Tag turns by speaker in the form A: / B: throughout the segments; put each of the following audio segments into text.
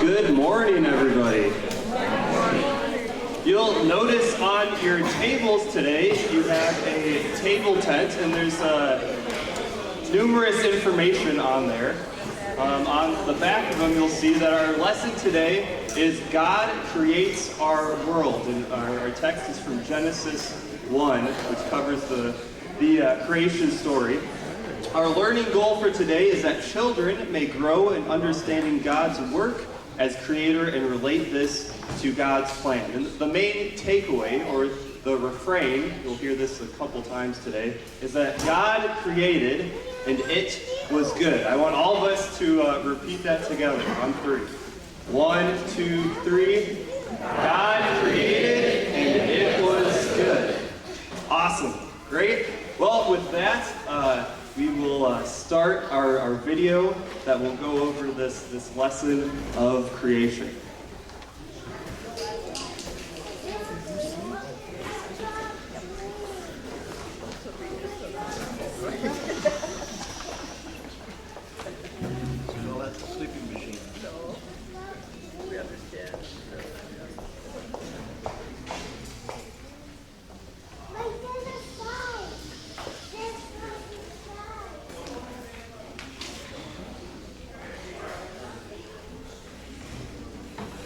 A: Good morning, everybody. You'll notice on your tables today, you have a table tent, and there's numerous information on there. On the back of them, you'll see that our lesson today is God creates our world. And our text is from Genesis 1, which covers the creation story. Our learning goal for today is that children may grow in understanding God's work as creator and relate this to God's plan. And the main takeaway, or the refrain, you'll hear this a couple times today, is that God created and it was good. I want all of us to repeat that together on 3. 1, 2, 3. God created and it was good. Awesome. Great. Well, with that, we will start our video that will go over this lesson of creation.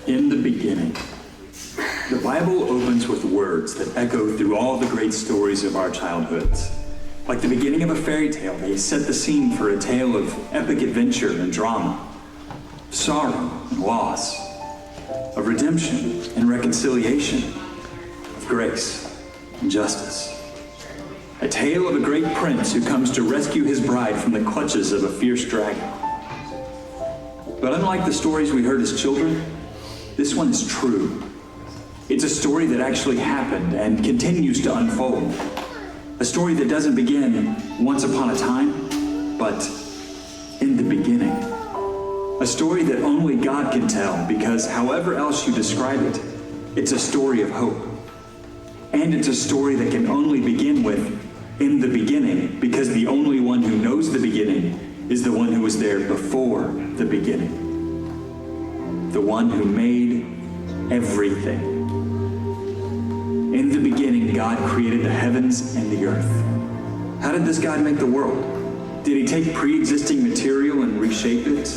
B: In the beginning. The Bible opens with words that echo through all the great stories of our childhoods. Like the beginning of a fairy tale, they set the scene for a tale of epic adventure and drama, sorrow and loss, of redemption and reconciliation, of grace and justice. A tale of a great prince who comes to rescue his bride from the clutches of a fierce dragon. But unlike the stories we heard as children, this one is true. It's a story that actually happened and continues to unfold. A story that doesn't begin once upon a time, but in the beginning. A story that only God can tell, because however else you describe it, it's a story of hope. And it's a story that can only begin with in the beginning, because the only one who knows the beginning is the one who was there before the beginning. The one who made everything. In the beginning, God created the heavens and the earth. How did this God make the world? Did he take pre-existing material and reshape it?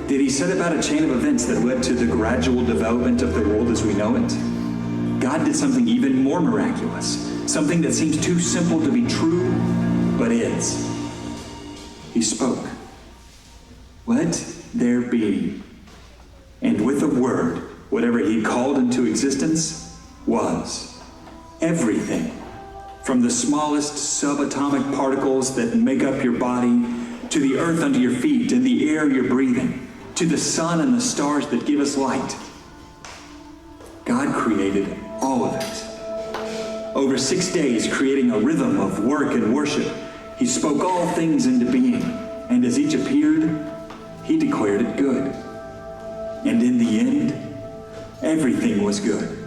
B: Did he set about a chain of events that led to the gradual development of the world as we know it? God did something even more miraculous, something that seems too simple to be true, but is. He spoke. Let there be. And with a word, whatever he called into existence was. Everything, from the smallest subatomic particles that make up your body, to the earth under your feet and the air you're breathing, to the sun and the stars that give us light. God created all of it. Over 6 days, creating a rhythm of work and worship, he spoke all things into being, and as each appeared, he declared it good. And in the end, everything was good.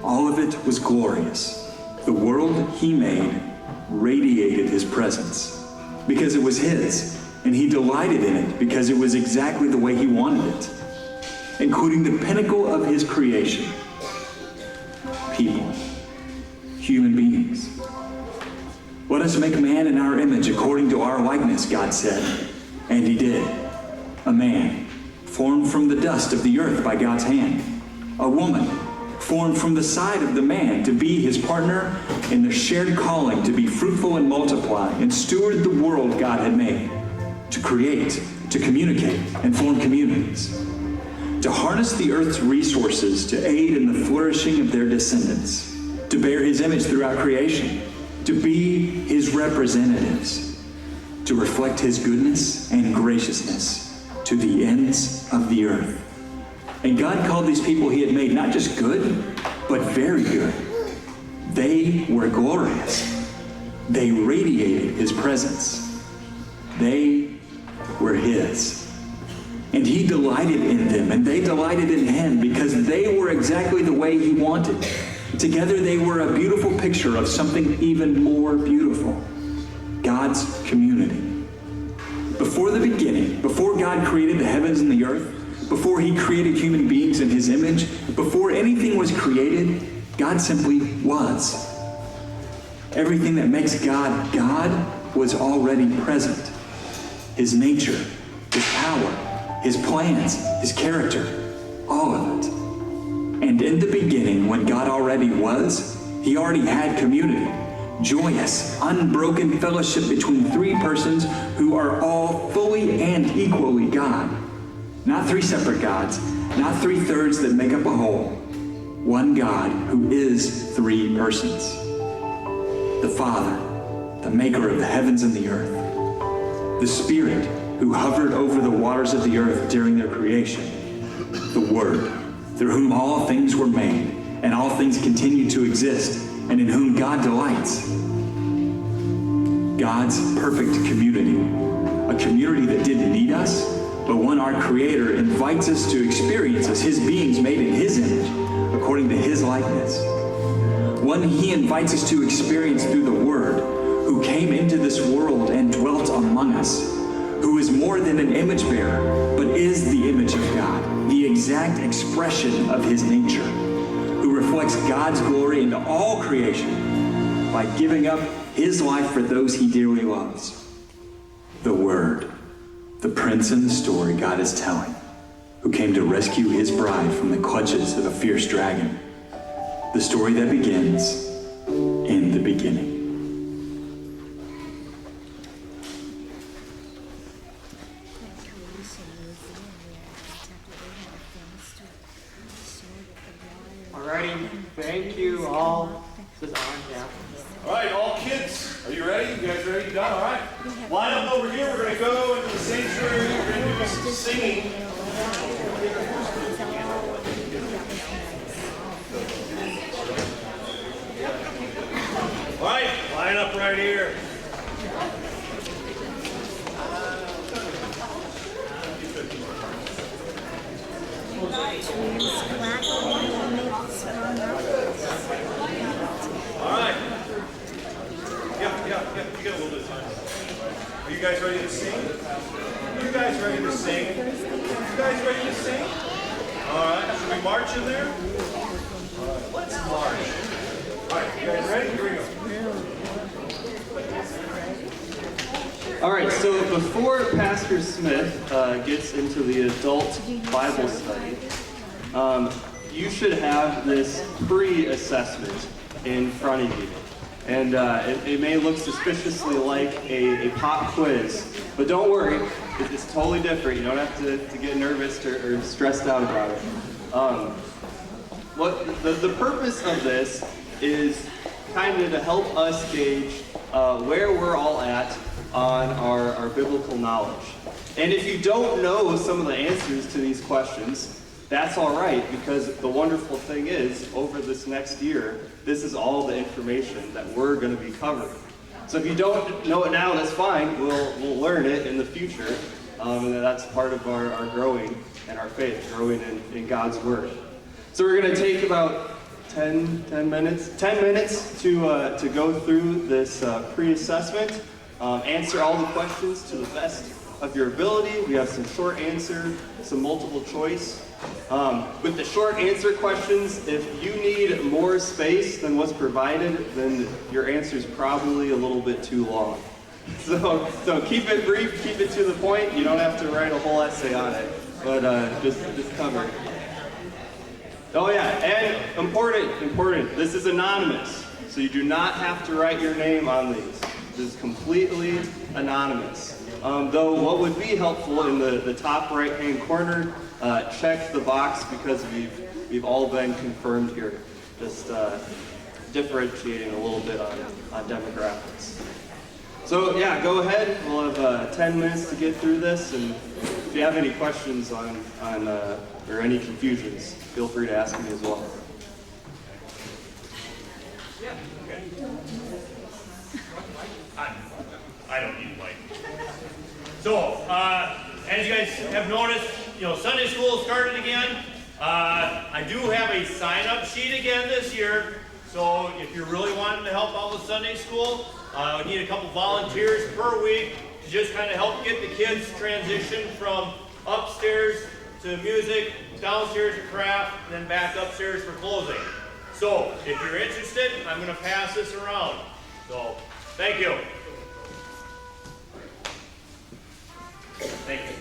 B: All of it was glorious. The world he made radiated his presence because it was his, and he delighted in it because it was exactly the way he wanted it, including the pinnacle of his creation, people, human beings. Let us make man in our image according to our likeness, God said, and he did. A man, formed from the dust of the earth by God's hand. A woman, formed from the side of the man to be his partner in the shared calling to be fruitful and multiply and steward the world God had made, to create, to communicate, and form communities, to harness the earth's resources to aid in the flourishing of their descendants, to bear his image throughout creation, to be his representatives, to reflect his goodness and graciousness to the ends of the earth. And God called these people he had made not just good, but very good. They were glorious. They radiated his presence. They were his. And he delighted in them, and they delighted in him because they were exactly the way he wanted. Together they were a beautiful picture of something even more beautiful. God's community. Before the beginning, before God created the heavens and the earth, Before he created human beings in his image, before anything was created, God simply was. Everything that makes God God was already present. His nature, his power, his plans, his character, all of it. And in the beginning, when God already was, he already had community. Joyous, unbroken fellowship between three persons who are all fully and equally God. Not three separate gods, not three-thirds that make up a whole. One God who is three persons. The Father, the maker of the heavens and the earth. The Spirit, who hovered over the waters of the earth during their creation. The Word, through whom all things were made, and all things continue to exist, and in whom God delights. God's perfect community. A community that didn't need us, but one our Creator invites us to experience as His beings made in His image, according to His likeness. One He invites us to experience through the Word, who came into this world and dwelt among us, who is more than an image bearer, but is the image of God, the exact expression of His nature, who reflects God's glory into all creation by giving up His life for those He dearly loves. The Word, the prince in the story God is telling, who came to rescue His bride from the clutches of a fierce dragon. The story that begins in the beginning.
C: Alrighty, thank you all. This is on, yeah.
D: All right, all kids, are you ready? You guys ready? Done? All right. Line up over here. We're going to go into the sanctuary. We're going to do some singing. All right, line up right here. All right. Yeah. You got a little bit of time. Are you guys ready to sing? Are you guys ready to sing? You guys ready to sing? All right. Should we march in there? All right. Let's march. All right. You guys ready? Here we go.
A: All right, so before Pastor Smith gets into the adult Bible study, you should have this pre-assessment in front of you. And it may look suspiciously like a pop quiz, but don't worry, it's totally different. You don't have to get nervous or stressed out about it. The purpose of this is kind of to help us gauge where we're all at on our biblical knowledge. And if you don't know some of the answers to these questions, that's all right, because the wonderful thing is, over this next year, this is all the information that we're going to be covering. So if you don't know it now, that's fine. We'll learn it in the future, and that's part of our growing and our faith, growing in God's Word. So we're going to take about 10 minutes to go through this pre-assessment, answer all the questions to the best of your ability. We have some short answer, some multiple choice. With the short answer questions, if you need more space than what's provided, then your answer is probably a little bit too long. So keep it brief, keep it to the point. You don't have to write a whole essay on it, but just cover it. Oh yeah, and important, this is anonymous, so you do not have to write your name on these. This is completely anonymous. Though what would be helpful in the top right-hand corner, check the box because we've all been confirmed here. Just differentiating a little bit on demographics. So yeah, go ahead. We'll have 10 minutes to get through this, and if you have any questions on or any confusions, feel free to ask me as well.
D: Yeah. Okay. I don't need light. So, as you guys have noticed, Sunday school started again. I do have a sign-up sheet again this year. So, if you're really wanting to help out with Sunday school, we need a couple volunteers per week to just kind of help get the kids transition from upstairs to music, downstairs to craft, and then back upstairs for closing. So, if you're interested, I'm going to pass this around. So, thank you. Thank you.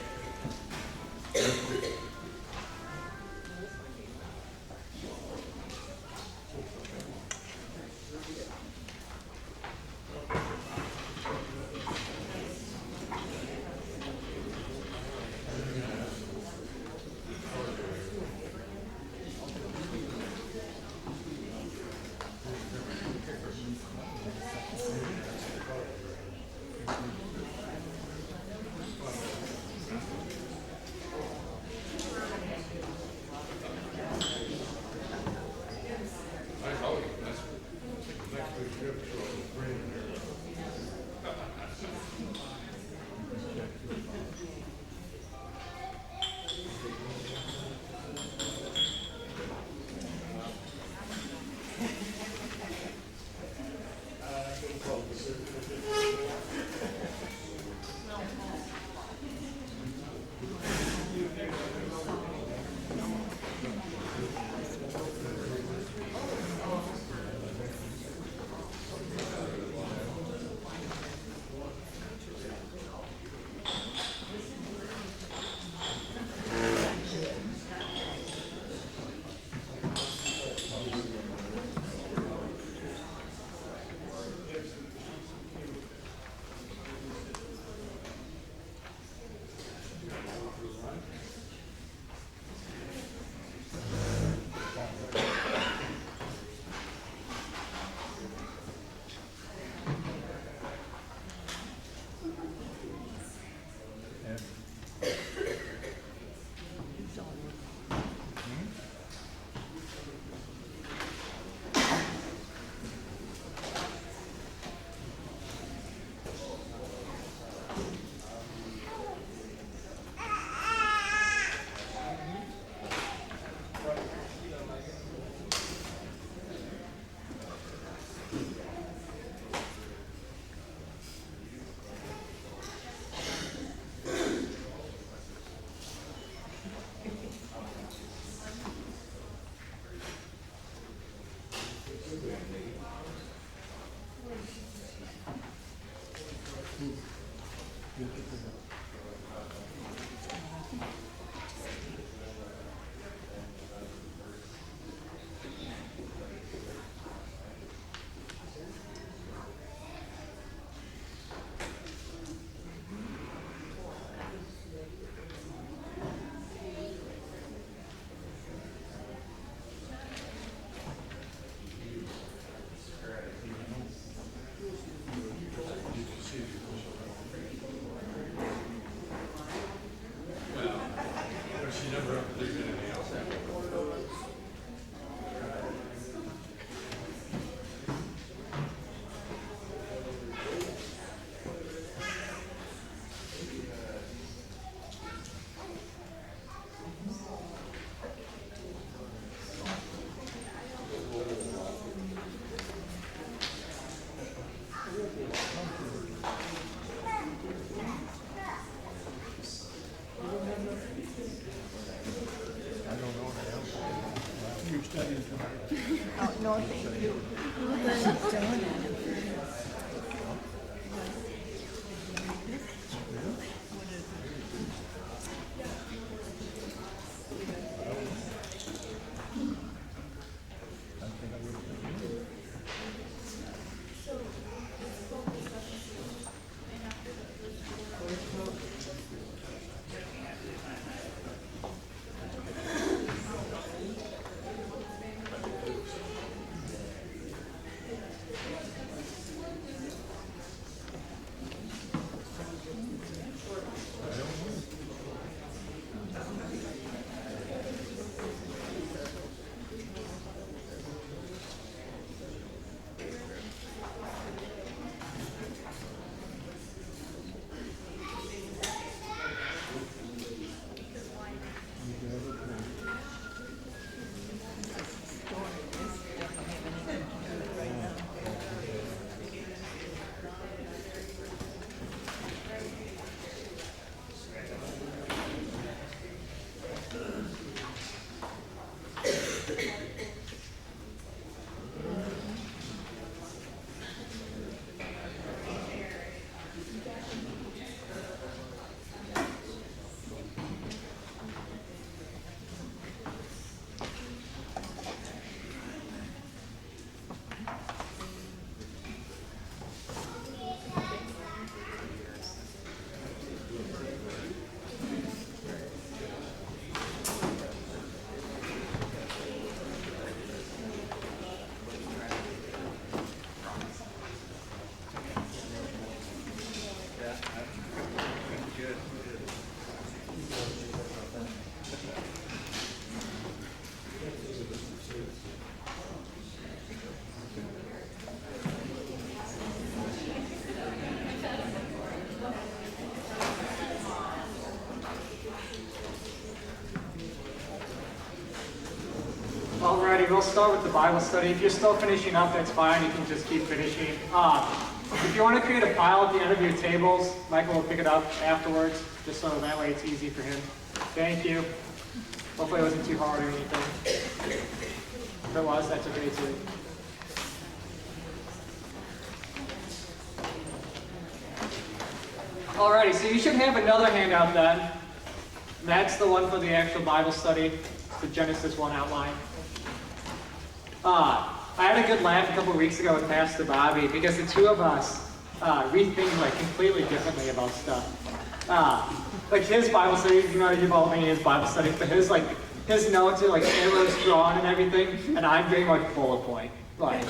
E: Oh, no, thank you.
C: Alrighty, we'll start with the Bible study. If you're still finishing up, that's fine. You can just keep finishing. If you want to create a pile at the end of your tables, Michael will pick it up afterwards, just so that way it's easy for him. Thank you. Hopefully it wasn't too hard or anything. If it was, that's okay too. Alrighty, so you should have another handout then. That's the one for the actual Bible study, the Genesis 1 outline. I had a good laugh a couple weeks ago with Pastor Bobby because the two of us read things like completely differently about stuff. Like his Bible study, you know, you've all been in his Bible study, but his notes are like arrows drawn and everything, and I'm doing like bullet point. Like,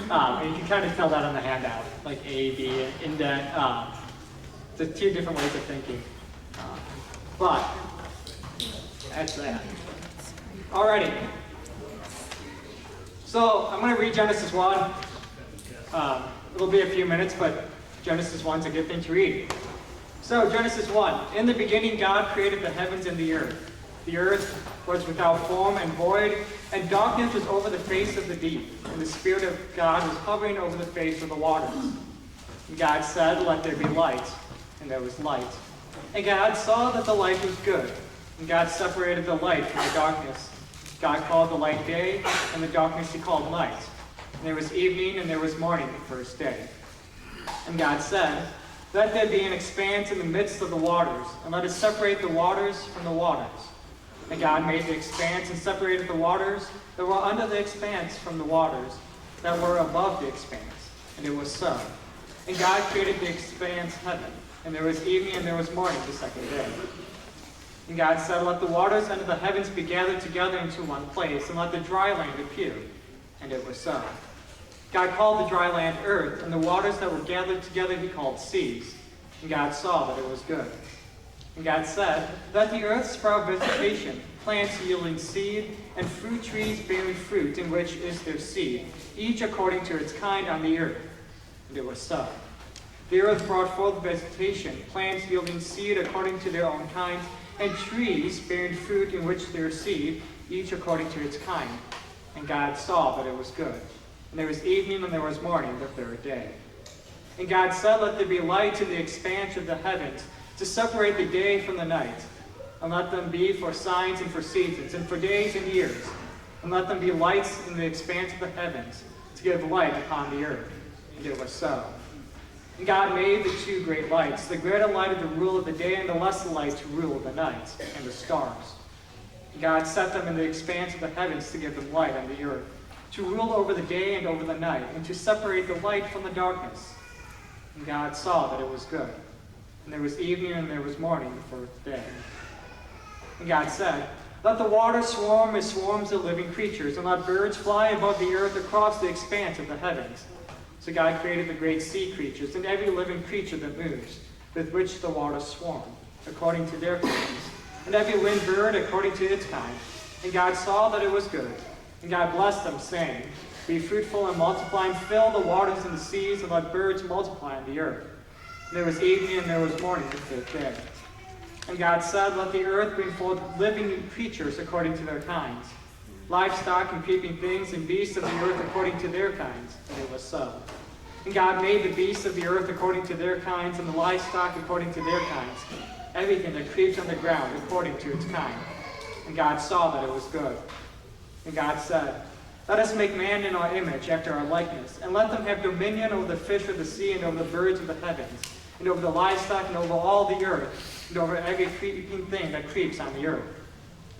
C: and you can kind of tell that on the handout, like A, B, indent. The two different ways of thinking. But that's that. Alrighty. So I'm going to read Genesis 1. It'll be a few minutes, but Genesis 1's a good thing to read. So Genesis 1. In the beginning God created the heavens and the earth. The earth was without form and void, and darkness was over the face of the deep, and the Spirit of God was hovering over the face of the waters. And God said, "Let there be light," and there was light. And God saw that the light was good, and God separated the light from the darkness. God called the light day, and the darkness he called night. And there was evening, and there was morning the first day. And God said, "Let there be an expanse in the midst of the waters, and let us separate the waters from the waters." And God made the expanse and separated the waters that were under the expanse from the waters that were above the expanse. And it was so. And God created the expanse heaven, and there was evening and there was morning the second day. And God said, "Let the waters under the heavens be gathered together into one place, and let the dry land appear." And it was so. God called the dry land earth, and the waters that were gathered together he called seas. And God saw that it was good. And God said, "Let the earth sprout vegetation, plants yielding seed, and fruit trees bearing fruit, in which is their seed, each according to its kind on the earth." And it was so. The earth brought forth vegetation, plants yielding seed according to their own kinds, and trees bearing fruit in which their seed, each according to its kind. And God saw that it was good. And there was evening and there was morning the third day. And God said, "Let there be lights in the expanse of the heavens, to separate the day from the night. And let them be for signs and for seasons, and for days and years. And let them be lights in the expanse of the heavens, to give light upon the earth." And it was so. And God made the two great lights, the greater light of the rule of the day, and the lesser light to rule the night, and the stars. And God set them in the expanse of the heavens to give them light on the earth, to rule over the day and over the night, and to separate the light from the darkness. And God saw that it was good. And there was evening and there was morning the fourth day. And God said, "Let the waters swarm as swarms of living creatures, and let birds fly above the earth across the expanse of the heavens." So God created the great sea creatures and every living creature that moves, with which the waters swarm, according to their kinds, and every winged bird according to its kind. And God saw that it was good. And God blessed them, saying, "Be fruitful and multiply, and fill the waters and the seas, and let birds multiply on the earth." And there was evening and there was morning the fifth day. And God said, "Let the earth bring forth living creatures according to their kinds, livestock and creeping things, and beasts of the earth according to their kinds." And it was so. And God made the beasts of the earth according to their kinds, and the livestock according to their kinds, everything that creeps on the ground according to its kind. And God saw that it was good. And God said, "Let us make man in our image, after our likeness, and let them have dominion over the fish of the sea, and over the birds of the heavens, and over the livestock, and over all the earth, and over every creeping thing that creeps on the earth."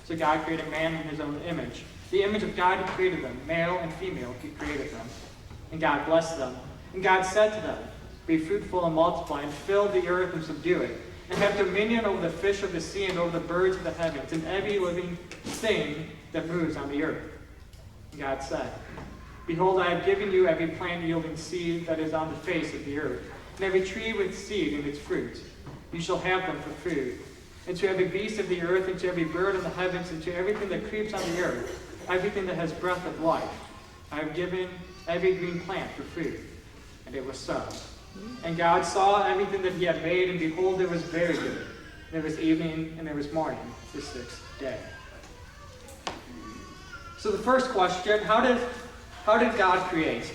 C: So God created man in his own image. The image of God he created them, male and female he created them. And God blessed them. And God said to them, "Be fruitful and multiply, and fill the earth and subdue it, and have dominion over the fish of the sea, and over the birds of the heavens, and every living thing that moves on the earth." And God said, "Behold, I have given you every plant yielding seed that is on the face of the earth, and every tree with seed in its fruit. You shall have them for food. And to every beast of the earth, and to every bird of the heavens, and to everything that creeps on the earth, everything that has breath of life, I have given every green plant for food." And it was so. And God saw everything that he had made, and behold, it was very good. And there was evening and there was morning the sixth day. So the first question, how did God create?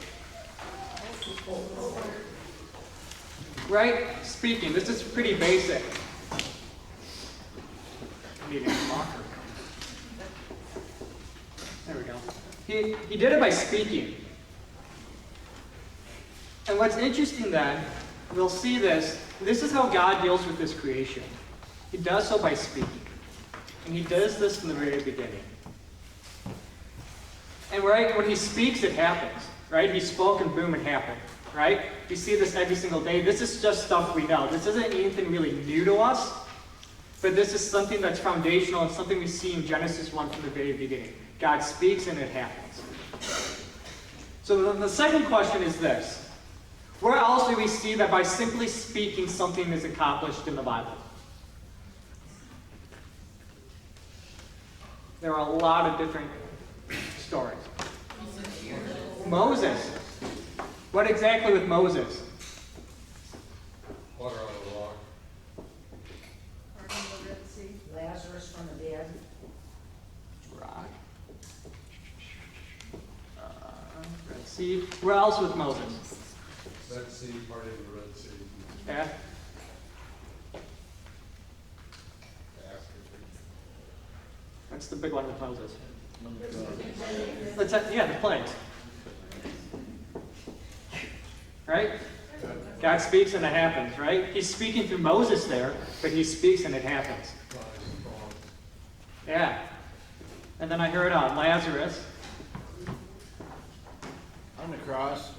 C: Right? Speaking. This is pretty basic. Need a marker. There we go. He did it by speaking. And what's interesting then, we'll see this. This is how God deals with this creation. He does so by speaking. And he does this from the very beginning. And right, when he speaks, it happens. Right? He spoke and boom, it happened. Right? We see this every single day. This is just stuff we know. This isn't anything really new to us. But this is something that's foundational and something we see in Genesis 1 from the very beginning. God speaks and it happens. So the second question is this. Where else do we see that by simply speaking something is accomplished in the Bible? There are a lot of different stories. Moses. What exactly with Moses?
E: Water out of the rock.
F: Lazarus from the dead.
C: Rock. Red Sea. Where else with Moses?
E: Red Sea, part of the Red Sea.
C: Yeah. That's the big one with Moses. The plagues. Right? God speaks and it happens, right? He's speaking through Moses there, but he speaks and it happens. Yeah. And then I heard Lazarus.
E: On the cross.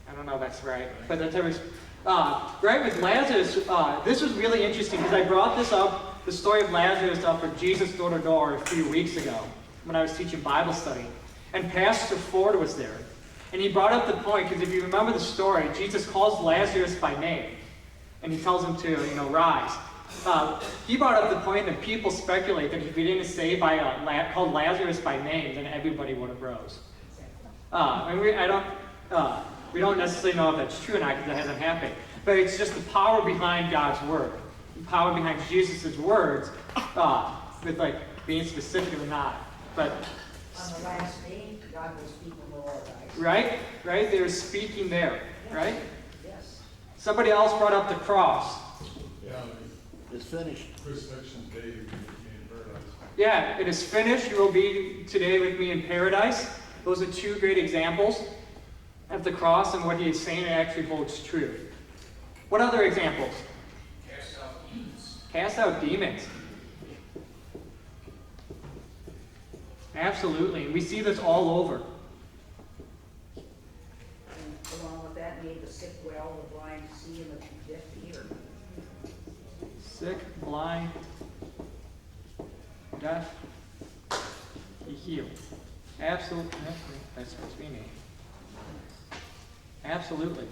C: I don't know if that's right, but that's every. Right with Lazarus, this was really interesting because I brought the story of Lazarus up for Jesus Door to Door a few weeks ago when I was teaching Bible study. And Pastor Ford was there. And he brought up the point, because if you remember the story, Jesus calls Lazarus by name. And he tells him to, rise. He brought up the point that people speculate that if he didn't say called Lazarus by name, then everybody would have rose. And we don't necessarily know if that's true or not because it hasn't happened. But it's just the power behind God's word. The power behind Jesus' words with being specific or not. But
F: On the last day, God will speak in the Lord.
C: right? They were speaking there, right?
F: Yes.
C: Somebody else brought up the cross.
E: Yeah,
G: It's finished.
E: crucifixion day, you became paradise.
C: Yeah, it is finished. You will be today with me in paradise. Those are two great examples of the cross and what he is saying actually holds true. What other examples?
E: Cast out demons.
C: Cast out demons. Absolutely. And we see this all over.
F: And along with that, made the sick well, the blind see, and the deaf hear.
C: Sick, blind, deaf, he healed. Absolutely. That's supposed to be me. Absolutely.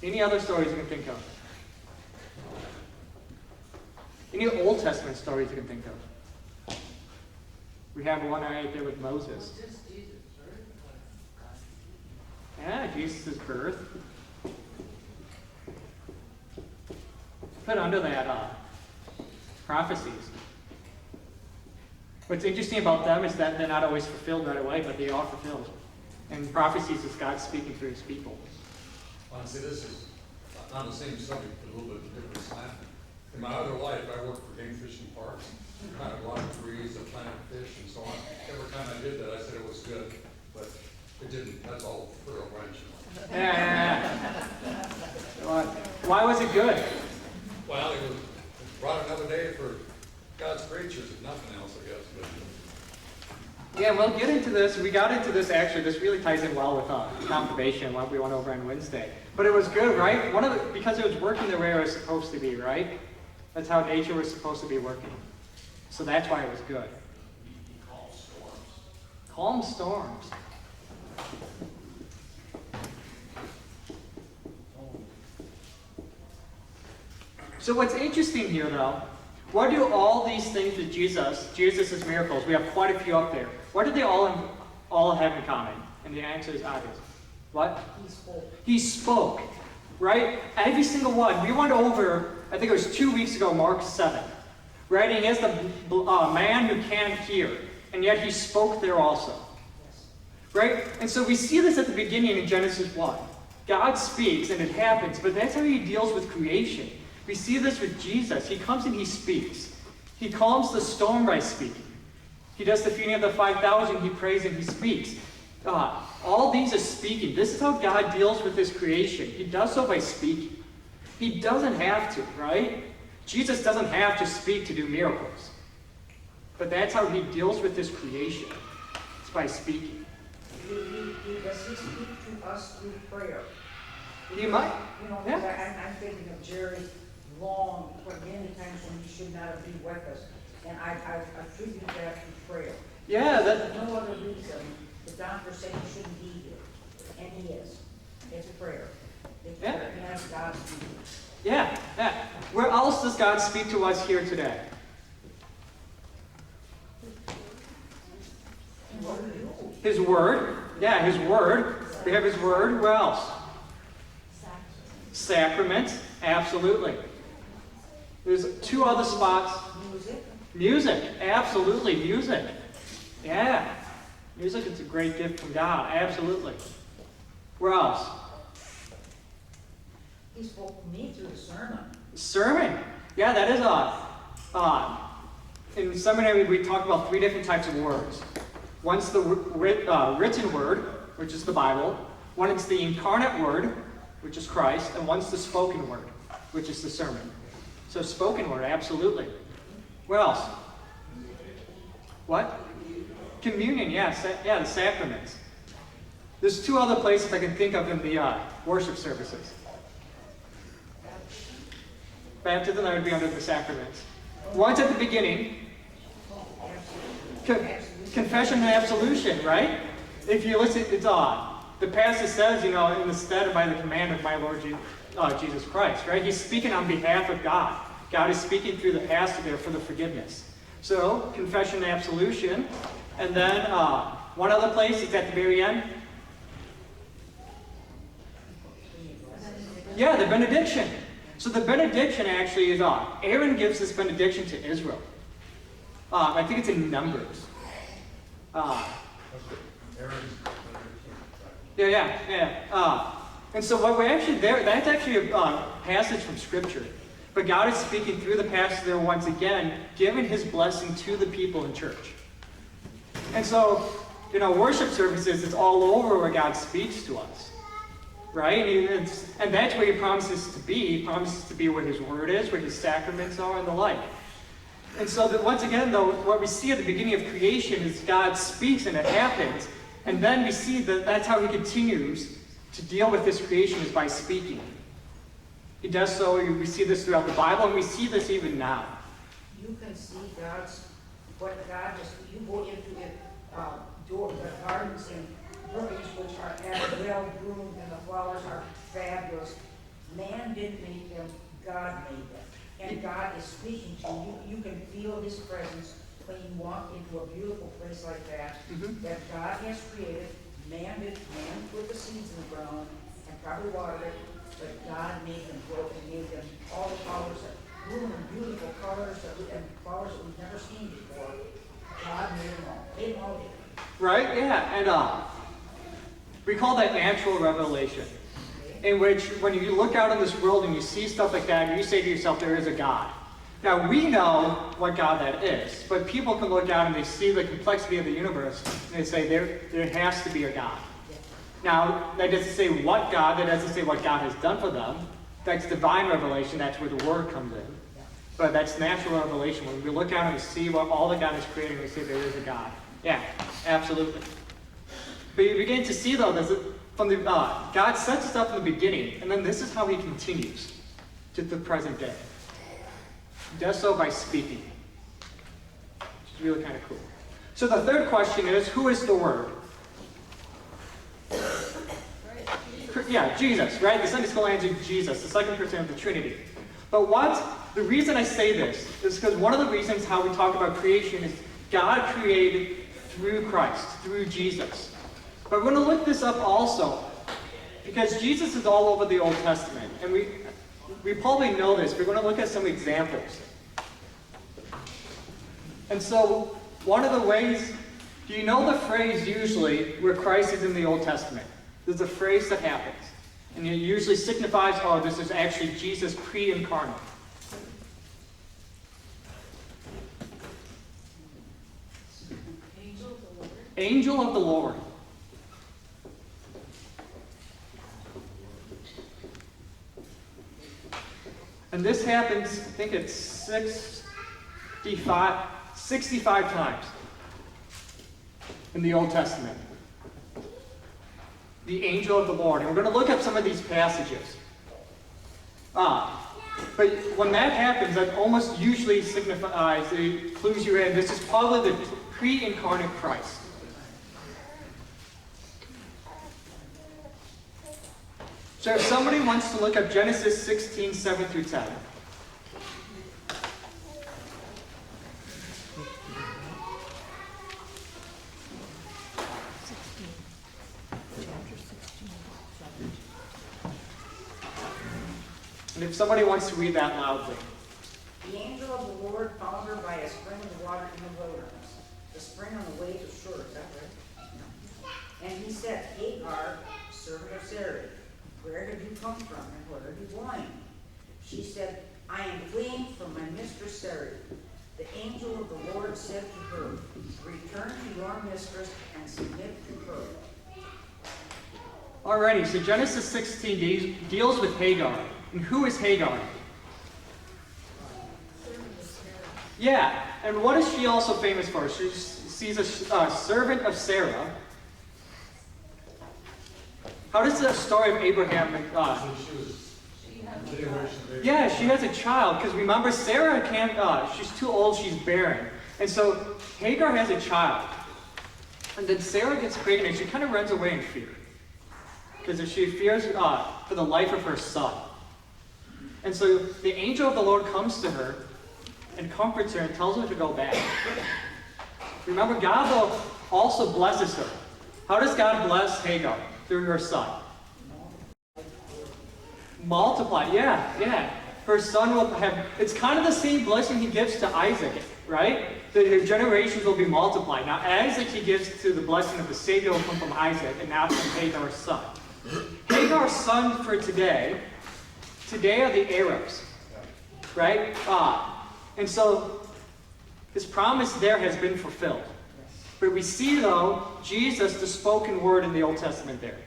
C: Any other stories you can think of? Any Old Testament stories you can think of? We have one right there with Moses. Yeah, Jesus' birth. Put under that prophecies. What's interesting about them is that they're not always fulfilled right away, but they are fulfilled. And prophecies is God speaking through his people.
E: Honestly, this is on the same subject, but a little bit different slant. In my other life, I worked for game fishing parks, kind of water trees, and planted fish, and so on. Every time I did that, I said it was good, but it didn't. That's all for a wrench.
C: Why was it good?
E: Well, it brought another day for God's creatures, if nothing else, I guess. But
C: Yeah, we'll get into this. We got into this actually. This really ties in well with confirmation, what we went over on Wednesday. But it was good, right? Because it was working the way it was supposed to be, right? That's how nature was supposed to be working. So that's why it was good. Calm storms. So what's interesting here, though, what do all these things that Jesus' miracles, we have quite a few up there, what do they all have in common? And the answer is obvious. What?
F: He spoke.
C: He spoke, right? Every single one. We went over, I think it was 2 weeks ago, Mark 7. right? And he has the man who can't hear, and yet he spoke there also. Right? And so we see this at the beginning in Genesis 1. God speaks and it happens, but that's how he deals with creation. We see this with Jesus. He comes and he speaks. He calms the storm by speaking. He does the feeding of the 5,000, he prays and he speaks. All these are speaking. This is how God deals with his creation. He does so by speaking. He doesn't have to, right? Jesus doesn't have to speak to do miracles. But that's how he deals with his creation. It's by speaking.
F: Does he speak to us through prayer?
C: He might.
F: You know,
C: Yeah.
F: I'm thinking of Jerry Long, for many times when he should not have been with us. And I attribute that to prayer.
C: Yeah,
F: There's no other reason. The doctor said he shouldn't be here. And he is. It's a prayer. It's
C: Yeah.
F: prayer. And that's God's speaking.
C: Yeah. Where else does God speak to us here today? His word. Yeah, his word. We have his word. Where else? Sacrament. Absolutely. There's two other spots. Music. Absolutely. Music. Yeah. Music is a great gift from God. Absolutely. Where else?
F: He spoke to me through the sermon.
C: Sermon. Yeah, that is odd. In seminary, we talk about 3 different types of words. One's the written word, which is the Bible. One is the incarnate word, which is Christ. And one's the spoken word, which is the sermon. So spoken word, absolutely. What else? What? Communion, yes. Yeah, the sacraments. There's 2 other places I can think of in the worship services. Baptism, that would be under the sacraments. One's at the beginning. Confession and absolution, right? If you listen, it's the pastor says, in the stead and by the command of my Lord Jesus Christ, right? He's speaking on behalf of God. God is speaking through the pastor there for the forgiveness. So, confession and absolution. And then one other place, it's at the very end. Yeah, the benediction. So the benediction actually is Aaron gives this benediction to Israel. I think it's in Numbers. And so what we're actually there, that's actually a passage from Scripture. But God is speaking through the pastor there once again, giving his blessing to the people in church. And so, worship services, it's all over where God speaks to us. Right? And that's where he promises to be. He promises to be where his word is, where his sacraments are, and the like. And so that once again, though, what we see at the beginning of creation is God speaks and it happens. And then we see that that's how he continues to deal with this creation, is by speaking. He does so. We see this throughout the Bible, and we see this even now.
F: You can see what God just, you go into it, the gardens and buildings which are well groomed and the flowers are fabulous. Man didn't make them, God made them. And God is speaking to you. You can feel his presence when you walk into a beautiful place like that, that God has created. Man put the seeds in the ground and probably watered it, but God made them grow and made them all the flowers that bloom in beautiful colors and flowers that we've never seen before. God made them all. Made them all different.
C: Right? Yeah. And we call that natural revelation, in which when you look out in this world and you see stuff like that, you say to yourself, there is a God. Now, we know what God that is, but people can look out and they see the complexity of the universe, and they say, there has to be a God. Now, that doesn't say what God, that doesn't say what God has done for them. That's divine revelation, that's where the Word comes in. But that's natural revelation. When we look out and we see what all that God has created, we say there is a God. Yeah, absolutely. But you begin to see, though, God sets us up in the beginning, and then this is how he continues to the present day. He does so by speaking, which is really kind of cool. So the third question is, who is the Word? Yeah, Jesus, right? The Sunday school answer, Jesus, the second person of the Trinity. But the reason I say this is because one of the reasons how we talk about creation is God created through Christ, through Jesus. But we're going to look this up also, because Jesus is all over the Old Testament, and we probably know this. We're going to look at some examples. And so, one of the ways, do you know the phrase usually where Christ is in the Old Testament? There's a phrase that happens. And it usually signifies, oh, this is actually Jesus pre-incarnate.
F: Angel of the Lord.
C: Angel of the Lord. And this happens, I think it's 65 times in the Old Testament. The angel of the Lord. And we're going to look at some of these passages. But when that happens, that almost usually signifies, it clues you in, this is probably the pre-incarnate Christ. So if somebody wants to look up Genesis 16, 7 through 10. And if somebody wants to read that loudly.
F: The angel of the Lord found her by a spring of water in the wilderness, the spring on the way to Shur. Is that right? No. And he said, Hagar, servant of Sarai, where have you come from and where are you going? She said, I am fleeing from my mistress Sarai. The angel of the Lord said to her, return to your mistress and submit to her.
C: Alrighty, so Genesis 16 deals with Hagar. And who is Hagar? Yeah, and what is she also famous for? She's a servant of Sarah. How does the story of Abraham? Yeah, she has a child. Because remember, Sarah can't. She's too old. She's barren, and so Hagar has a child. And then Sarah gets pregnant. And she kind of runs away in fear, because she fears for the life of her son. And so the angel of the Lord comes to her and comforts her and tells her to go back. Remember, God also blesses her. How does God bless Hagar? Through her son. Multiply, yeah. Her son will have, it's kind of the same blessing he gives to Isaac, right? That your generations will be multiplied. Now, Isaac he gives to the blessing of the Savior will come from Isaac and not from Hagar's son. Hagar's son for today are the Arabs, right? And so his promise there has been fulfilled. But we see, though, Jesus, the spoken word in the Old Testament there.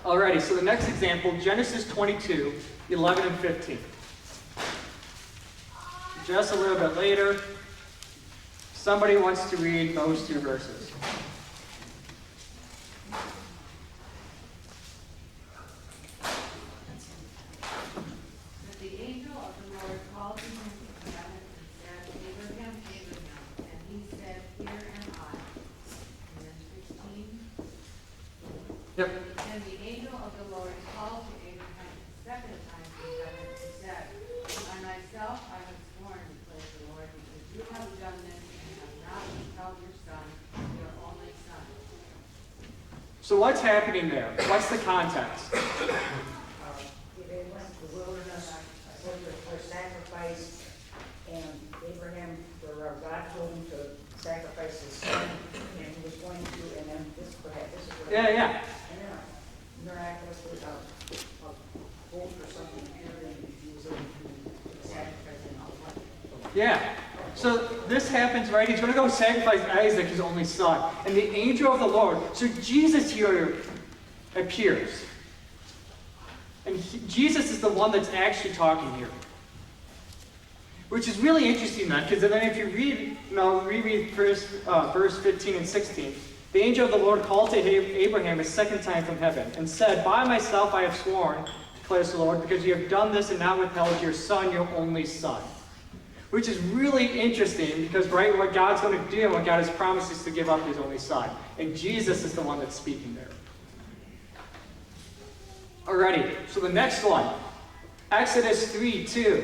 C: Alrighty, so the next example, Genesis 22, 11 and 15. Just a little bit later, somebody wants to read those two verses.
G: But the angel of the Lord called to him from heaven and said, Abraham, Abraham. And he said, Here am I. And then 16.
C: Yep.
G: And the angel of the Lord called to Abraham the second time from heaven and said, I myself I have sworn, declares the Lord, because you have done this and have not withheld your son, your only son.
C: So what's happening there? What's the context?
F: They went to the wilderness for sacrifice, and Abraham, or God told him to sacrifice his son, and he was going to, and then this is what happened.
C: Yeah.
F: And then miraculously, a bolt or something appeared, and he was able to sacrifice him out.
C: Yeah. So this happens, right? He's going to go sacrifice Isaac, his only son. And the angel of the Lord, so Jesus here appears. And Jesus is the one that's actually talking here. Which is really interesting, man, because then if you reread verse 15 and 16, the angel of the Lord called to Abraham a second time from heaven and said, By myself I have sworn, declares the Lord, because you have done this and not withheld your son, your only son. Which is really interesting because, right, what God's going to do and what God has promised is to give up his only son. And Jesus is the one that's speaking there. Alrighty, so the next one. Exodus 3:2.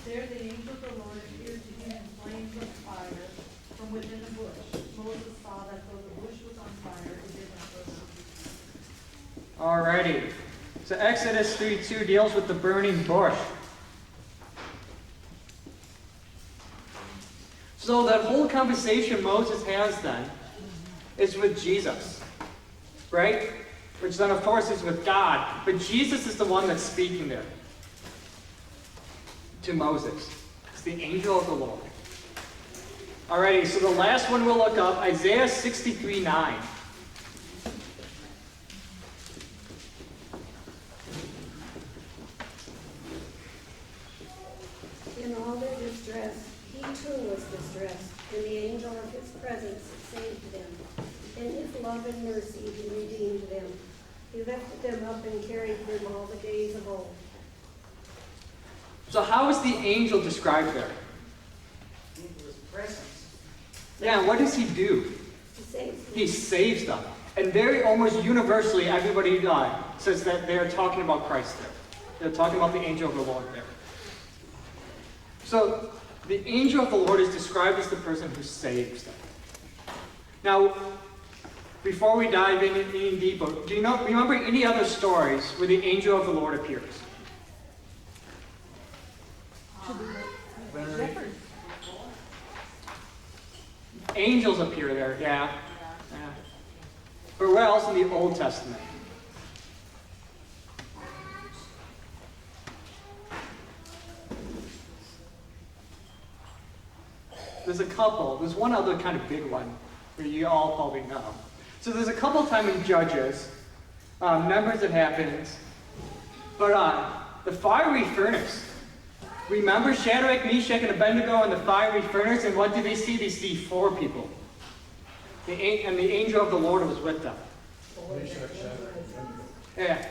G: There the angel of the Lord appeared to him in flames of fire from within the bush. Moses saw that though the bush was on fire, it did not burn.
C: Alrighty. So Exodus 3:2 deals with the burning bush. So that whole conversation Moses has then is with Jesus, right? Which then, of course, is with God. But Jesus is the one that's speaking there to Moses. It's the angel of the Lord. Alrighty, so the last one we'll look up, Isaiah 63:9.
H: In all their distress, he too was distressed, and the angel of his presence saved them. In his love and mercy he redeemed them. He lifted them up and carried them all the days of old.
C: So how is the angel described there?
F: Into his presence.
C: Yeah, what does he do?
H: He saves them.
C: He saves them. And very almost universally, everybody says that they're talking about Christ there. They're talking about the angel of the Lord there. So the angel of the Lord is described as the person who saves them. Now, before we dive in any deeper, do you remember any other stories where the angel of the Lord appears? Angels appear there, yeah. But where else in the Old Testament? There's a couple. There's one other kind of big one where you all probably know. So there's a couple times in Judges, numbers it happens, but the fiery furnace. Remember Shadrach, Meshach, and Abednego in the fiery furnace, and what did they see? They see 4 people. And the angel of the Lord was with them. Yeah.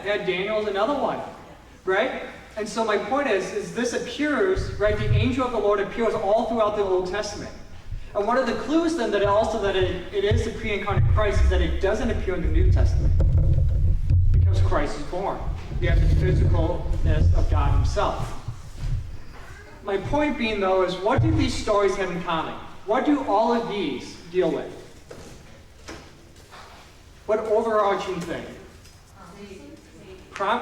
C: Yeah, Daniel's another one, right? And so my point is this appears, right? The angel of the Lord appears all throughout the Old Testament. And one of the clues then that it is the pre-incarnate Christ is that it doesn't appear in the New Testament. Because Christ is born. You have the physicalness of God himself. My point being, though, is what do these stories have in common? What do all of these deal with? What overarching thing?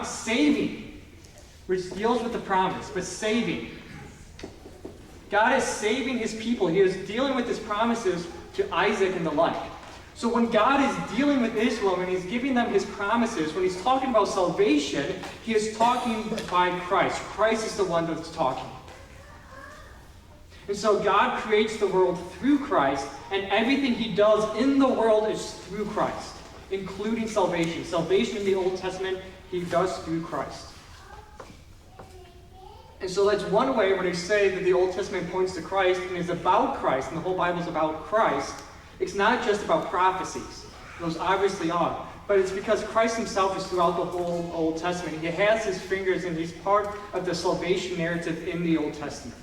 C: Saving, which deals with the promise, but saving. God is saving his people. He is dealing with his promises to Isaac and the like. So when God is dealing with Israel, when he's giving them his promises, when he's talking about salvation, he is talking by Christ. Christ is the one that's talking. And so God creates the world through Christ, and everything he does in the world is through Christ, including salvation. Salvation in the Old Testament, he does through Christ. And so that's one way when they say that the Old Testament points to Christ and is about Christ, and the whole Bible is about Christ. It's not just about prophecies. Those obviously are. But it's because Christ himself is throughout the whole Old Testament. He has his fingers and he's part of the salvation narrative in the Old Testament.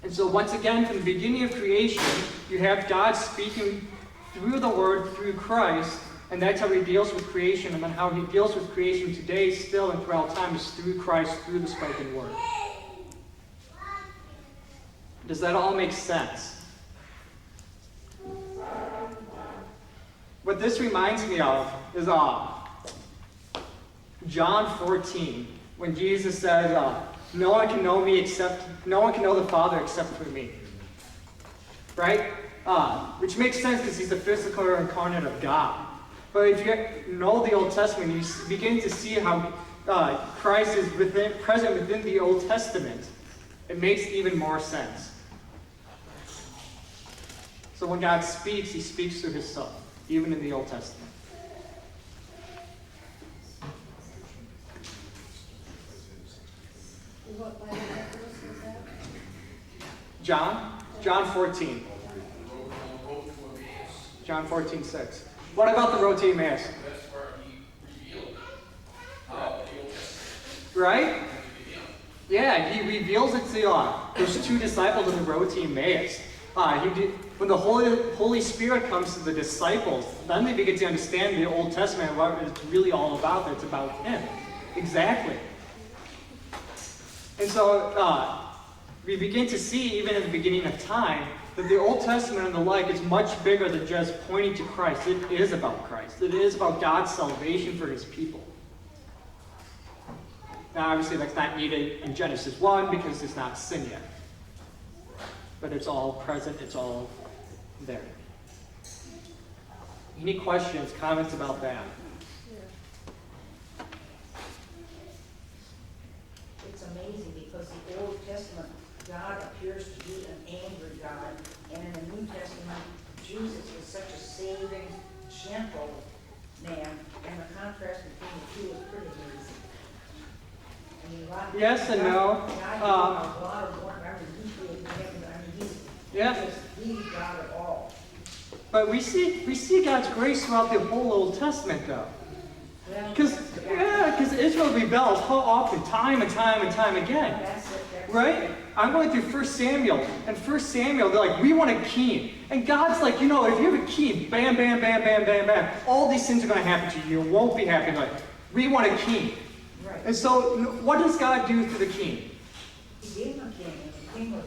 C: And so once again, from the beginning of creation, you have God speaking through the Word, through Christ, and that's how he deals with creation, and then how he deals with creation today, still and throughout time, is through Christ, through the spoken Word. Does that all make sense? What this reminds me of is John 14, when Jesus says, no one can know the Father except through me. Right? Which makes sense because he's the physical incarnate of God. But if you know the Old Testament, you begin to see how Christ is present within the Old Testament. It makes even more sense. So when God speaks, he speaks through his Son, even in the Old Testament.
H: What Bible verse is that?
C: John 14. John 14:6. What about the road to Emmaus? Right? Yeah, he reveals it to those 2 disciples on the road to Emmaus. When the Holy Spirit comes to the disciples, then they begin to understand the Old Testament, what it's really all about. That it's about him. Exactly. And so we begin to see, even at the beginning of time, that the Old Testament and the like is much bigger than just pointing to Christ. It is about Christ. It is about God's salvation for his people. Now, obviously, that's not needed in Genesis 1 because it's not sin yet. But it's all present. It's all there. Any questions, comments about that?
F: It's amazing because the Old Testament, God appears to be an angry God, and in the New Testament, Jesus is such a saving, gentle man, and the contrast between the two is pretty amazing. I mean,
C: Yes and no.
F: God, a lot of work. I mean, he created heaven. I mean, he's God of all.
C: But we see God's grace throughout the whole Old Testament, though. Because Israel rebels how often, time and time again. Right? I'm going through 1 Samuel, and 1 Samuel, they're like, we want a king. And God's like, you know, if you have a king, bam, bam, bam, bam, bam, bam, all these things are going to happen to you. You won't be happy. Like, we want a king.
F: Right.
C: And so, what does God do through the king?
F: He gave him a king, and the king was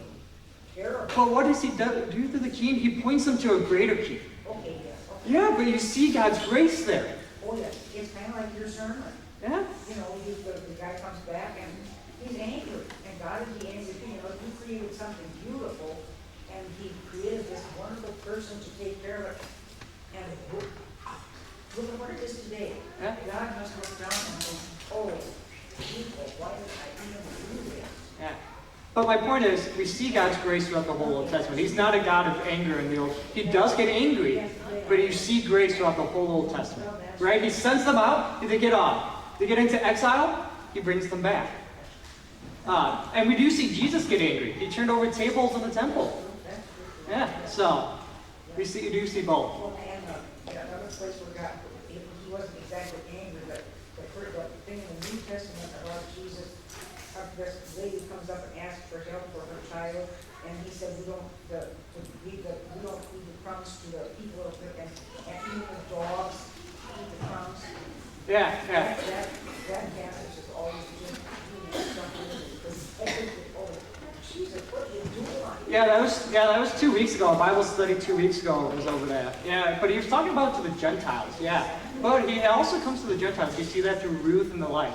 F: terrible.
C: But what does he do through the king? He points them to a greater king.
F: Okay, yes. Okay.
C: Yeah, but you see God's grace there.
F: Oh, yes. It's kind of like your sermon.
C: Yeah?
F: You know, the guy comes back and he's angry. And God is the angry king. You know, he created something beautiful, and he created this wonderful person to take care of it. And look at what it is today.
C: Yeah.
F: God must look down and think, oh, people, why did I even do this?
C: Yeah. But my point is, we see God's grace throughout the whole Old Testament. He's not a God of anger in the Old. He does get angry, but you see grace throughout the whole Old Testament. Right? He sends them out, they get off. They get into exile, he brings them back. And we do see Jesus get angry. He turned over tables in the temple. Yeah, so you do see both.
F: Well, and another place where God, he wasn't exactly angry, but the thing in the New Testament about Jesus, this lady comes up and asks for help for her child, and he said, we don't feed the crumbs to the people, and even the dogs eat the crumbs.
C: Yeah.
F: That passage is always just something because Jesus, what are you doing?
C: Yeah, that was 2 weeks ago. A Bible study 2 weeks ago was over that. Yeah, but he was talking about it to the Gentiles. Yeah, but he also comes to the Gentiles. You see that through Ruth and the like.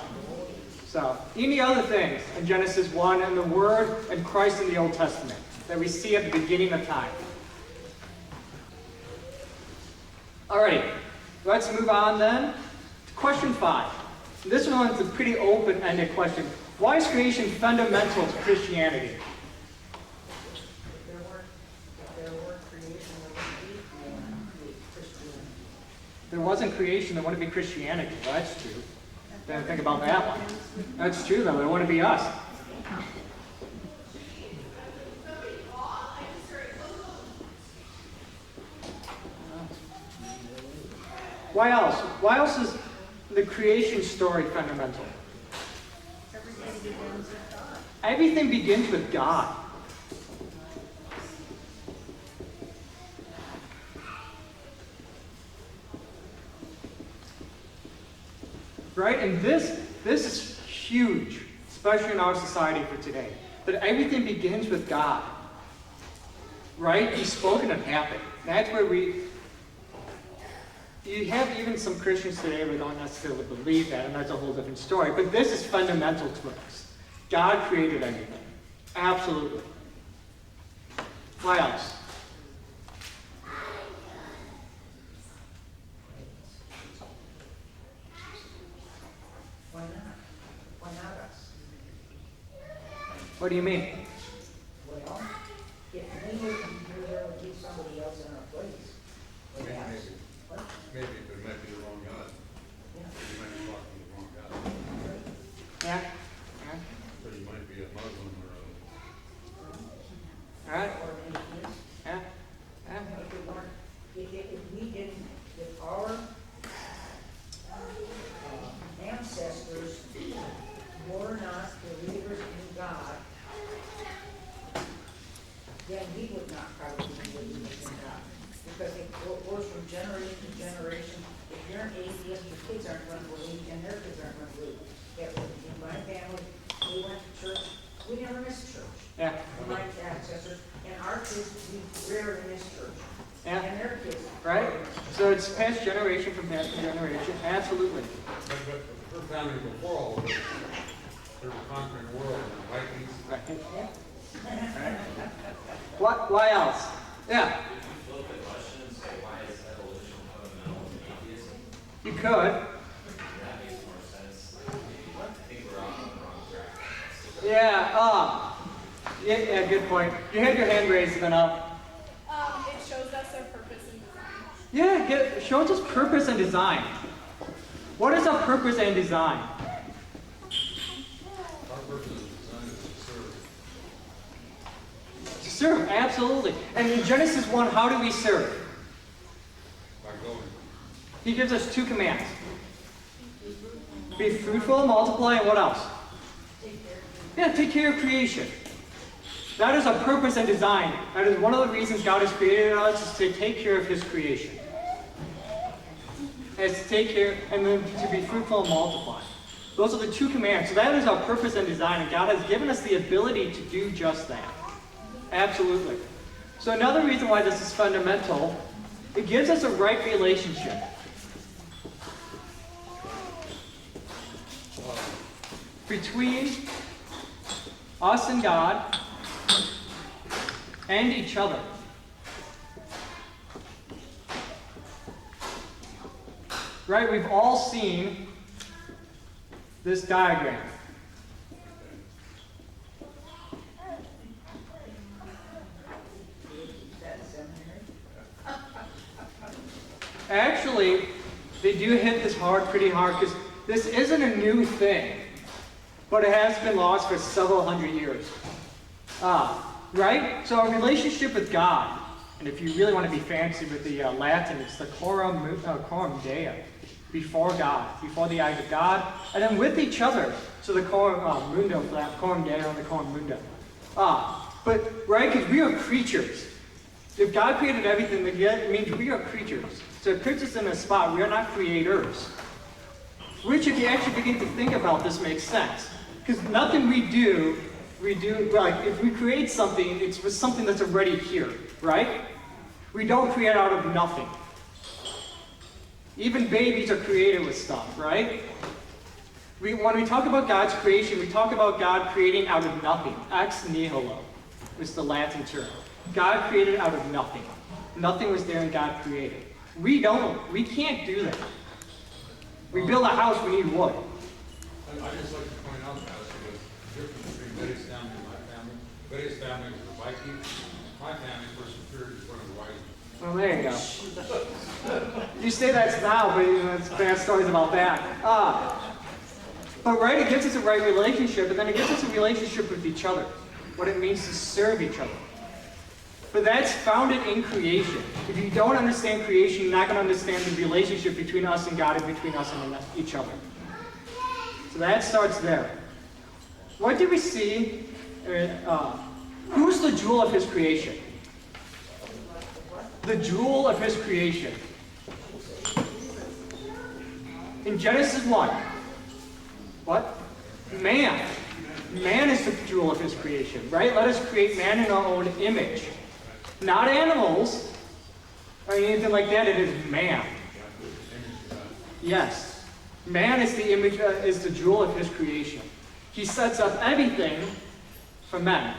C: So, any other things in Genesis 1 and the Word and Christ in the Old Testament that we see at the beginning of time? Alrighty, let's move on then to question 5. This one's a pretty open-ended question. Why is creation fundamental to Christianity?
F: If there weren't creation, there wouldn't be Christianity.
C: If there wasn't creation, there wouldn't be Christianity. Well, that's true. Didn't think about that one. That's true, though. There wouldn't be us. Why else? Why else is the creation story fundamental? Everything begins with God. Right? And this is huge, especially in our society for today. That everything begins with God. Right? He spoke and it happened. That's where you have even some Christians today who don't necessarily believe that, and that's a whole different story. But this is fundamental to us. God created everything. Absolutely. Why else?
F: Why not? Why not us?
C: What do you mean?
F: Well, if we were there would give somebody else in our place.
E: Maybe.
F: What?
E: Maybe, but it might be the wrong God.
F: Yeah.
E: You might be talking to the wrong God.
C: Yeah?
E: But he might be a Muslim or
C: All right?
F: Or maybe it is.
C: Yeah? Yeah?
F: If we weren't, if we didn't, if our ancestors were not believers in God, then we would not probably be believers in God. Because it goes from generation to generation. If you're an atheist, your kids aren't going to believe, and their kids aren't going to believe. In my family, we went to church. We never missed church.
C: Yeah.
F: My ancestors, and our kids, we rarely miss church.
C: Yeah.
F: And their kids.
C: Right? So it's passed generation from past generation. Absolutely.
E: But her family before all of this, they were conquering the world, and Vikings.
C: Right. Why else? Yeah.
I: Flip the question and say, why is evolution fundamental to atheism?
C: You could.
I: That makes more sense. I think we're off on the wrong track.
C: Yeah, good point. You had your hand raised, then up.
J: It shows us our purpose and design.
C: Yeah, shows us purpose and design. What is our purpose and design?
E: Our purpose is designed to serve.
C: To serve, absolutely. And in Genesis 1, how do we serve?
E: By going.
C: He gives us 2 commands. Be fruitful and multiply, and what else? Yeah, take care of creation. That is our purpose and design. That is one of the reasons God has created us, is to take care of His creation. And it's to take care, and then to be fruitful and multiply. Those are the 2 commands. So that is our purpose and design, and God has given us the ability to do just that. Absolutely. So another reason why this is fundamental, it gives us a right relationship. Between us and God and each other. Right? We've all seen this diagram. Actually, they do hit this pretty hard, because this isn't a new thing, but it has been lost for several hundred years. Right? So our relationship with God, and if you really want to be fancy with the Latin, it's the coram Dei, before God, before the eyes of God, and then with each other. So the coram mundo, coram Dei, and the coram mundo. But right, because we are creatures. If God created everything, it means we are creatures. So it puts us in a spot. We are not creators. Which, if you actually begin to think about this, makes sense. Because nothing we do, like, if we create something, it's with something that's already here, right? We don't create out of nothing. Even babies are created with stuff, right? When we talk about God's creation, we talk about God creating out of nothing. Ex nihilo is the Latin term. God created out of nothing. Nothing was there and God created. We can't do that. We build a house, we need wood.
E: I just like to point out, Pastor, the difference between Betty's family and my family. Betty's family was a Viking. My family, first period, is one of the Wise.
C: Well, there you go. You say that's now, but it's bad stories about that. But right, it gives us a right relationship, and then it gives us a relationship with each other. What it means to serve each other. But that's founded in creation. If you don't understand creation, you're not going to understand the relationship between us and God and between us and each other. So that starts there. What do we see? Who's the jewel of His creation? The jewel of His creation. In Genesis 1. What? Man. Man is the jewel of His creation, right? Let us create man in our own image. Not animals or anything like that. It is man. Yes. Man is the image, is the jewel of His creation. He sets up everything for men.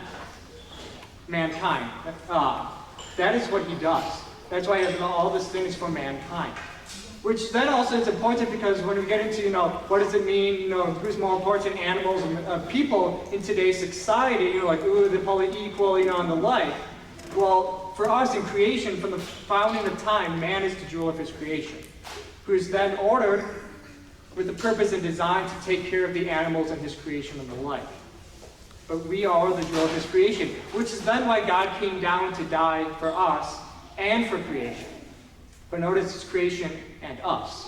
C: Mankind. That is what He does. That's why He has all these things for mankind. Which then also is important, because when we get into, what does it mean, who's more important, animals and people in today's society, like, ooh, they're probably equal, and the like. Well, for us in creation, from the founding of time, man is the jewel of His creation, who's then ordered with the purpose and design to take care of the animals in His creation and the like. But we are the jewel of His creation, which is then why God came down to die for us and for creation. But notice it's creation and us.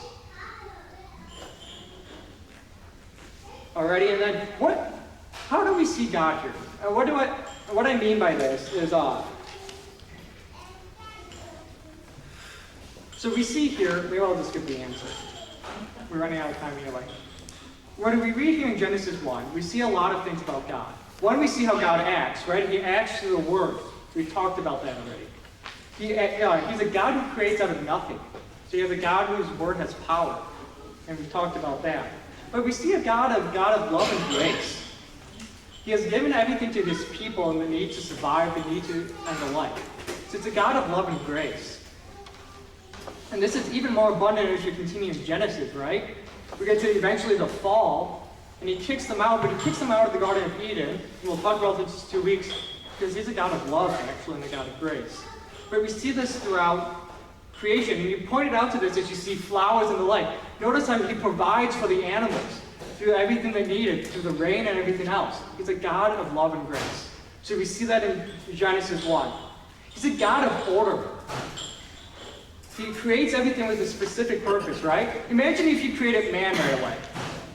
C: Alrighty, and then how do we see God here? What I mean by this is, so we see here, maybe I'll just give the answer. We're running out of time anyway. When we read here in Genesis 1, we see a lot of things about God. One, we see how God acts, right? He acts through the Word. We've talked about that already. He's a God who creates out of nothing. So he has a God whose word has power. And we've talked about that. But we see a God of love and grace. He has given everything to his people and the need to survive, the need to end the life. So it's a God of love and grace. And this is even more abundant as you continue in Genesis, right? We get to eventually the fall, and he kicks them out, but he kicks them out of the Garden of Eden. And we'll talk about this in 2 weeks, because he's a God of love, actually, and a God of grace. But we see this throughout creation, and you pointed out to this as you see flowers and the like. Notice how he provides for the animals through everything they needed, through the rain and everything else. He's a God of love and grace. So we see that in Genesis 1. He's a God of order. He creates everything with a specific purpose, right? Imagine if you created man right away.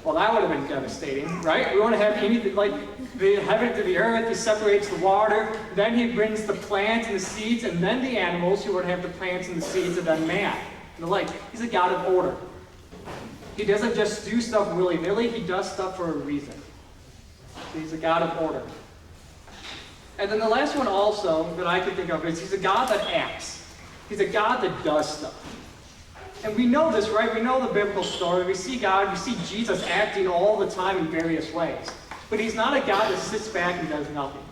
C: Well, that would have been devastating, right? We want to have anything like the heaven to the earth. He separates the water. Then he brings the plants and the seeds, and then the animals who would have the plants and the seeds, and then man. And the like. He's a God of order. He doesn't just do stuff willy-nilly. He does stuff for a reason. So he's a God of order. And then the last one also that I can think of is he's a God that acts. He's a God that does stuff. And we know this, right? We know the biblical story. We see God, we see Jesus acting all the time in various ways. But he's not a God that sits back and does nothing.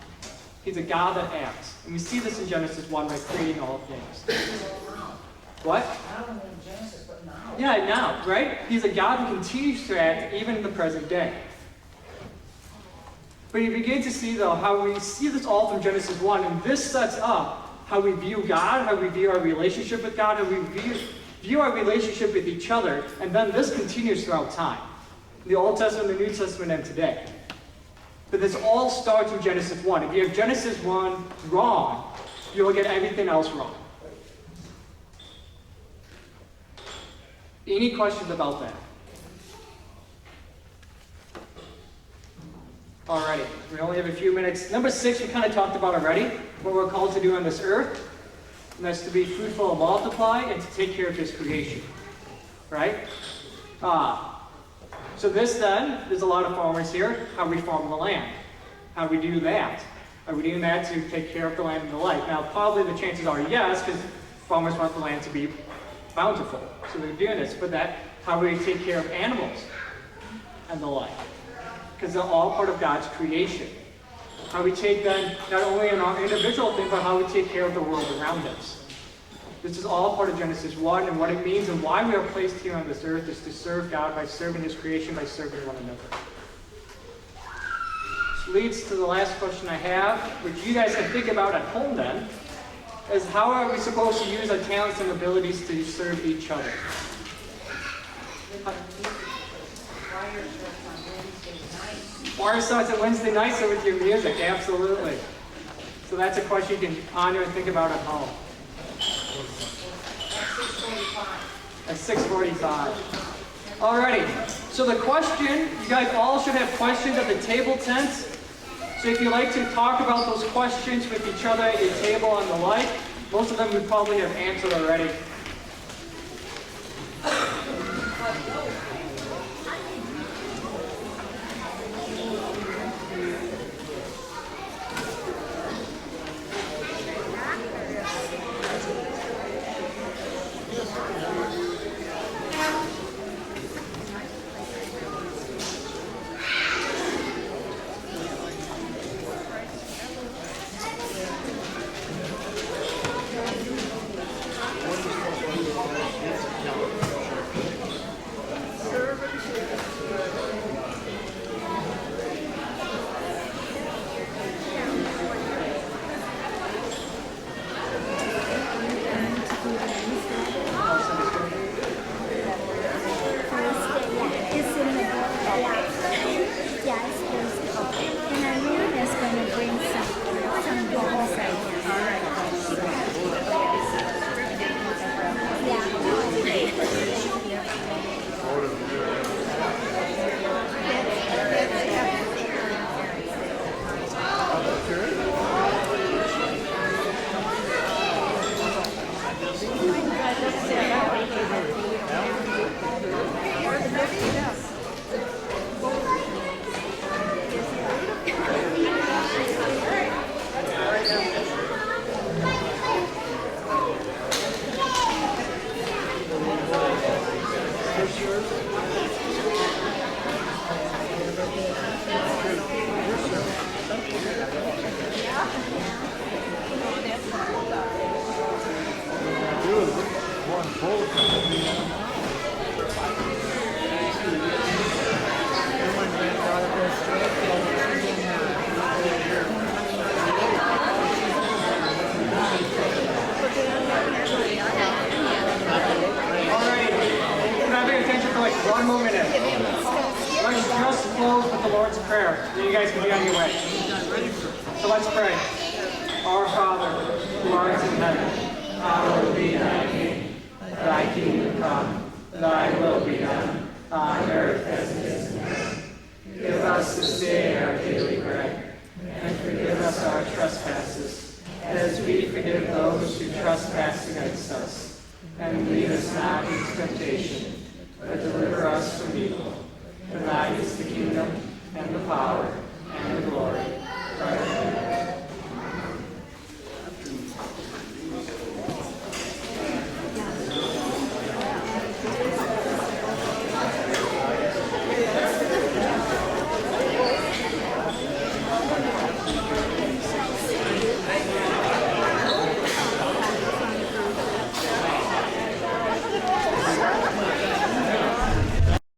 C: He's a God that acts. And we see this in Genesis 1 by creating all things. What?
F: Not only in Genesis, but now.
C: Yeah, now, right? He's a God who continues to act even in the present day. But you begin to see, though, how we see this all from Genesis 1, and this sets up how we view God, how we view our relationship with God, how we view our relationship with each other, and then this continues throughout time. The Old Testament, the New Testament, and today. But this all starts in Genesis 1. If you have Genesis 1 wrong, you will get everything else wrong. Any questions about that? Alrighty, we only have a few minutes. Number 6 we kind of talked about already, what we're called to do on this earth. And that's to be fruitful and multiply and to take care of his creation. Right? So this then, there's a lot of farmers here, how we farm the land. How we do that. Are we doing that to take care of the land and the like? Now probably the chances are yes, because farmers want the land to be bountiful. So they're doing this. But that, how we take care of animals and the like. Because they're all part of God's creation. How we take them, not only in our individual thing, but how we take care of the world around us. This is all part of Genesis 1, and what it means and why we are placed here on this earth is to serve God by serving his creation, by serving one another. Which leads to the last question I have, which you guys can think about at home then, is how are we supposed to use our talents and abilities to serve each other? Choir starts on Wednesday nights or with your music, absolutely. So that's a question you can ponder and think about at home. At 6:45. Alrighty, so the question, you guys all should have questions at the table tents. So if you'd like to talk about those questions with each other at your table and the like, most of them we probably have answered already. One more minute. Let's just close with the Lord's Prayer. Then you guys can be on your way. So let's pray. Our Father, who art in heaven, hallowed be thy name. Thy kingdom come, thy will be done, on earth as it is in heaven. Give us this day our daily bread, and forgive us our trespasses, as we forgive those who trespass against us. And lead us not into temptation, but deliver us from evil. For thine is the kingdom, and the power,